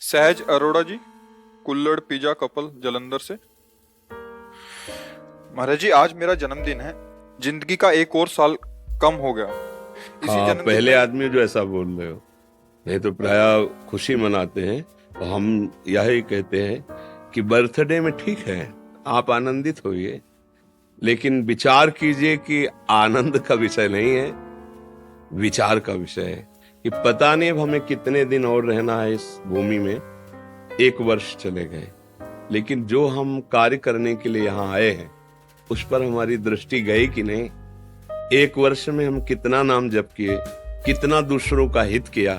सहज अरोड़ा जी, कुल्लड़ pizza couple Jalandhar से। महाराज जी, आज मेरा जन्मदिन है। जिंदगी का एक और साल कम हो गया। इसी हाँ, जन्मदिन पहले में आदमी जो ऐसा बोल रहे हो। नहीं तो प्राय खुशी मनाते हैं तो हम यही कहते हैं कि बर्थडे में ठीक है, आप आनंदित होइए, लेकिन विचार कीजिए कि आनंद का विषय नहीं है, विचार का विषय है कि पता नहीं अब हमें कितने दिन और रहना है इस भूमि में। 1 वर्ष चले गए, लेकिन जो हम कार्य करने के लिए यहाँ आए हैं उस पर हमारी दृष्टि गई कि नहीं। 1 वर्ष में हम कितना नाम जप किए, कितना दूसरों का हित किया,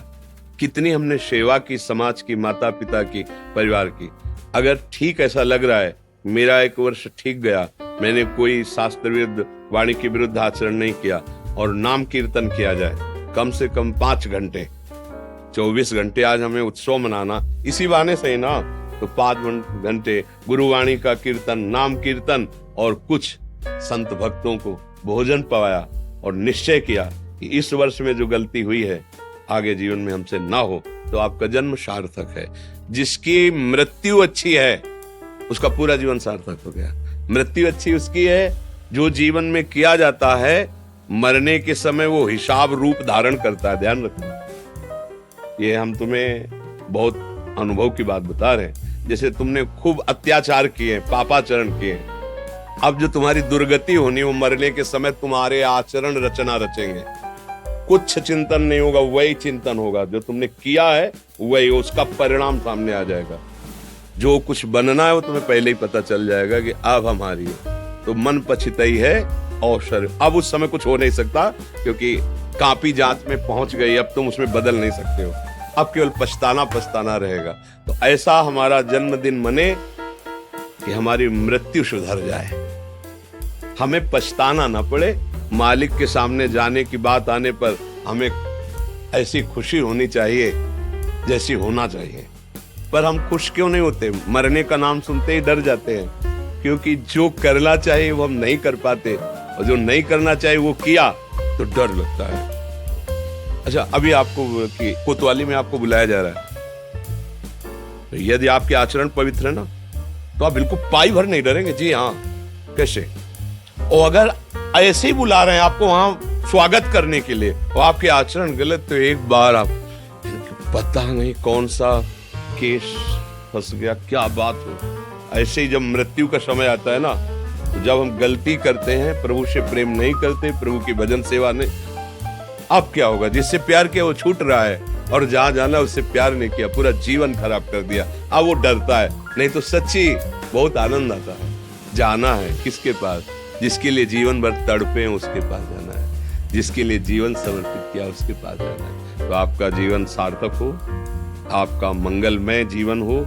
कितनी हमने सेवा की, समाज की, माता पिता की, परिवार की। अगर ठीक ऐसा लग रहा है मेरा 1 वर्ष ठीक गया, मैंने कोई शास्त्र विरुद्ध, वाणी के विरुद्ध आचरण नहीं किया और नाम कीर्तन किया जाए कम से कम 5 घंटे, 24 घंटे आज हमें उत्सव मनाना, इसी बहाने से ही ना, तो 5 घंटे गुरुवाणी का कीर्तन, नाम कीर्तन और कुछ संत भक्तों को भोजन पवाया और निश्चय किया कि इस वर्ष में जो गलती हुई है आगे जीवन में हमसे ना हो, तो आपका जन्म सार्थक है। जिसकी मृत्यु अच्छी है उसका पूरा जीवन सार्थक हो गया। मृत्यु अच्छी उसकी है जो जीवन में किया जाता है मरने के समय वो हिसाब रूप धारण करता है। ध्यान रखना, ये हम तुम्हें बहुत अनुभव की बात बता रहे हैं। जैसे तुमने खूब अत्याचार किए, पापाचरण किए, अब जो तुम्हारी दुर्गति होनी वो मरने के समय तुम्हारे आचरण रचना रचेंगे। कुछ चिंतन नहीं होगा, वही चिंतन होगा जो तुमने किया है, वही उसका परिणाम सामने आ जाएगा। जो कुछ बनना है वो तुम्हें पहले ही पता चल जाएगा कि अब हमारी है, तो मन पछितई है और शरीर। अब उस समय कुछ हो नहीं सकता क्योंकि कापी जांच में पहुंच गई, अब तुम उसमें बदल नहीं सकते हो। अब केवल पछताना पछताना रहेगा। तो ऐसा हमारा जन्मदिन मने कि हमारी मृत्यु सुधर जाए, हमें पछताना ना पड़े। मालिक के सामने जाने की बात आने पर हमें ऐसी खुशी होनी चाहिए जैसी होना चाहिए। पर हम खुश क्यों नहीं होते? मरने का नाम सुनते ही डर जाते हैं, क्योंकि जो करना चाहिए वो हम नहीं कर पाते और जो नहीं करना चाहिए वो किया तो डर लगता है। अच्छा, अभी आपको कोतवाली में आपको बुलाया जा रहा है, तो यदि आपके आचरण पवित्र है ना, तो आप बिल्कुल पाई भर नहीं डरेंगे। जी हाँ, कैसे? और अगर ऐसे ही बुला रहे हैं आपको वहां स्वागत करने के लिए और आपके आचरण गलत, तो एक बार आप पता नहीं कौन सा केस फंस गया, क्या बात हो। ऐसे ही जब मृत्यु का समय आता है ना, तो जब हम गलती करते हैं, प्रभु से प्रेम नहीं करते, प्रभु की भजन सेवा नहीं, अब क्या होगा? जिससे प्यार किया वो छूट रहा है और जहां जाना उससे प्यार नहीं किया, पूरा जीवन खराब कर दिया। अब वो डरता है। नहीं तो सच्ची बहुत आनंद आता है। जाना है किसके पास? जिसके लिए जीवन भर तड़पे हैं उसके पास जाना है, जिसके लिए जीवन समर्पित किया उसके पास जाना है। तो आपका जीवन सार्थक हो, आपका मंगलमय जीवन हो,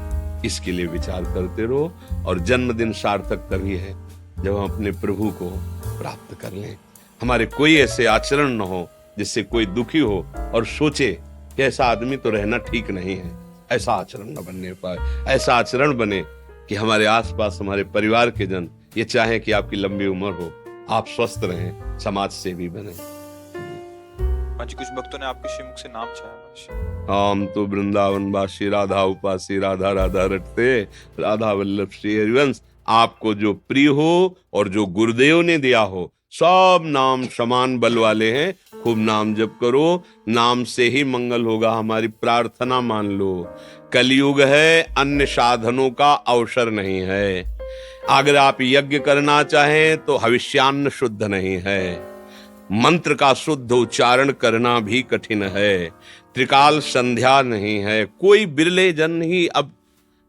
इसके लिए विचार करते रहो। और जन्मदिन सार्थक तभी है जब हम अपने प्रभु को प्राप्त कर लें। हमारे कोई ऐसे आचरण न हो जिससे कोई दुखी हो और सोचे कि ऐसा आदमी तो रहना ठीक नहीं है। ऐसा आचरण न बनने पाए। ऐसा आचरण बने कि हमारे आसपास हमारे परिवार के जन ये चाहें कि आपकी लंबी उम्र हो, आप स्वस्थ रहें, समाज सेवी बने। आज कुछ भक्तों ने आपके श्रीमुख से नाम छाया। हम तो वृंदावन वासी, राधा उपासी, राधा राधा रटते, राधा वल्लभ श्री हरिवंश। आपको जो प्रिय हो और जो गुरुदेव ने दिया हो, सब नाम समान बल वाले हैं। खूब नाम जप करो, नाम से ही मंगल होगा। हमारी प्रार्थना मान लो। कलयुग है, अन्य साधनों का अवसर नहीं है। अगर आप यज्ञ करना चाहें तो हविष्यान्न शुद्ध नहीं है, मंत्र का शुद्ध उच्चारण करना भी कठिन है, त्रिकाल संध्या नहीं है। कोई बिरले जन ही अब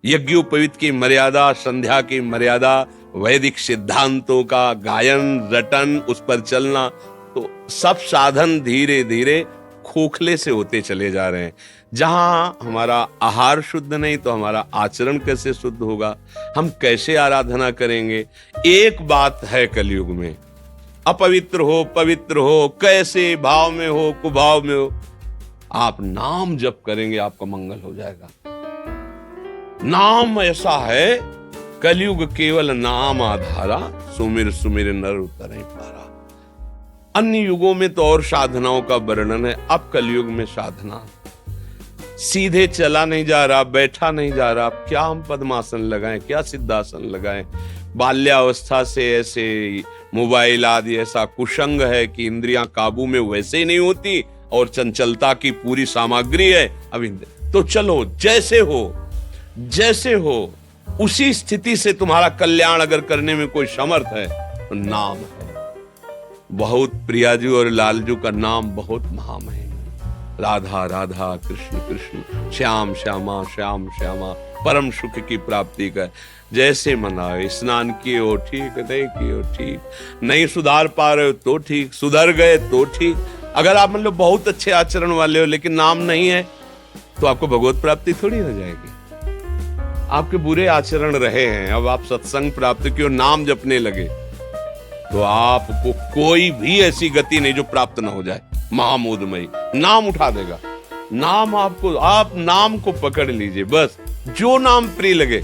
यज्ञोपवीत की मर्यादा, संध्या की मर्यादा, वैदिक सिद्धांतों का गायन रटन, उस पर चलना, तो सब साधन धीरे धीरे खोखले से होते चले जा रहे हैं। जहां हमारा आहार शुद्ध नहीं तो हमारा आचरण कैसे शुद्ध होगा? हम कैसे आराधना करेंगे? एक बात है कलयुग में, अपवित्र हो पवित्र हो, कैसे भाव में हो कुभाव में हो, आप नाम जप करेंगे आपका मंगल हो जाएगा। नाम ऐसा है, कलयुग केवल नाम आधारा, सुमिर सुमिर नर उतरे पारा। अन्य युगों में तो और साधनाओं का वर्णन है, अब कलयुग में साधना सीधे चला नहीं जा रहा, बैठा नहीं जा रहा, क्या हम पद्मासन लगाएं, क्या सिद्धासन लगाएं। बाल्यावस्था से ऐसे मोबाइल आदि ऐसा कुसंग है कि इंद्रियां काबू में वैसे ही नहीं होती, और चंचलता की पूरी सामग्री है। अभी तो चलो जैसे हो उसी स्थिति से तुम्हारा कल्याण अगर करने में कोई समर्थ है तो नाम है। बहुत प्रियाजू और लालजू का नाम बहुत महाम है। राधा राधा कृष्ण कृष्ण श्याम श्यामा श्याम श्यामा, परम सुख की प्राप्ति का। जैसे मनाए, स्नान किए हो ठीक, नहीं किए हो ठीक, नहीं सुधार पा रहे हो तो ठीक, सुधर गए तो ठीक। अगर आप मतलब बहुत अच्छे आचरण वाले हो लेकिन नाम नहीं है तो आपको भगवत प्राप्ति थोड़ी हो जाएगी। आपके बुरे आचरण रहे हैं, अब आप सत्संग प्राप्त किए, नाम जपने लगे, तो आपको कोई भी ऐसी गति नहीं जो प्राप्त ना हो जाए। महामोदमयी नाम उठा देगा। नाम आपको, आप नाम को पकड़ लीजिए, बस जो नाम प्रिय लगे।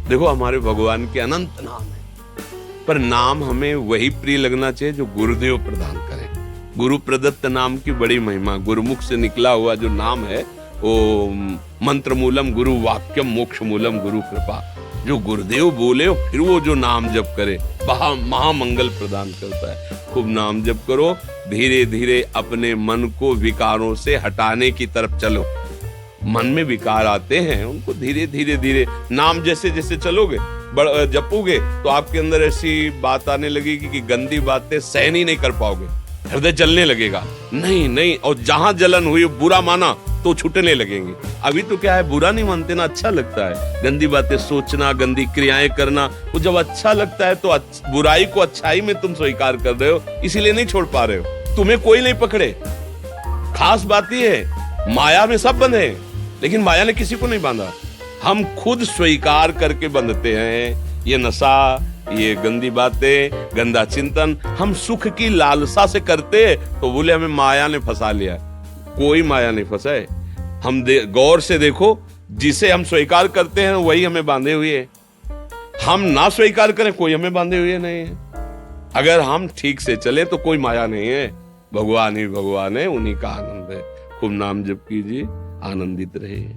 देखो हमारे भगवान के अनंत नाम है, पर नाम हमें वही प्रिय लगना चाहिए जो गुरुदेव प्रदान करें। गुरु प्रदत्त नाम की बड़ी महिमा, गुरुमुख से निकला हुआ जो नाम है वो मंत्र मूलम गुरु वाक्यम मोक्ष मूलम गुरु कृपा। जो गुरुदेव बोले फिर वो जो नाम जप करे महामंगल प्रदान करता है। खूब नाम जप करो, धीरे धीरे अपने मन को विकारों से हटाने की तरफ चलो। मन में विकार आते हैं, उनको धीरे धीरे नाम जैसे जैसे चलोगे, जपोगे, तो आपके अंदर ऐसी बात आने लगेगी कि गंदी बातें सहन ही नहीं कर पाओगे, हृदय जलने लगेगा। नहीं, और जहां जलन हुई बुरा माना तो छूटने लगेंगे। अभी तो क्या है, बुरा नहीं मानते ना, अच्छा लगता है। गंदी बातें सोचना, गंदी क्रियाएं करना, वो जब अच्छा लगता है तो बुराई को अच्छाई में तुम स्वीकार कर रहे हो, इसीलिए नहीं छोड़ पा रहे हो। तुम्हें कोई नहीं पकड़े। खास बात यह है, माया में सब बंधे, लेकिन माया ने किसी को नहीं बांधा। हम खुद स्वीकार करके बंधते हैं। ये नशा, ये गंदी बातें, गंदा चिंतन हम सुख की लालसा से करते, तो बोले हमें माया ने फंसा लिया। कोई माया नहीं फंसा है। हम गौर से देखो, जिसे हम स्वीकार करते हैं वही हमें बांधे हुए है। हम ना स्वीकार करें, कोई हमें बांधे हुए नहीं है। अगर हम ठीक से चले तो कोई माया नहीं है, भगवान ही भगवान है, उन्हीं का आनंद है। खूब नाम जप कीजिए, आनंदित रहिए।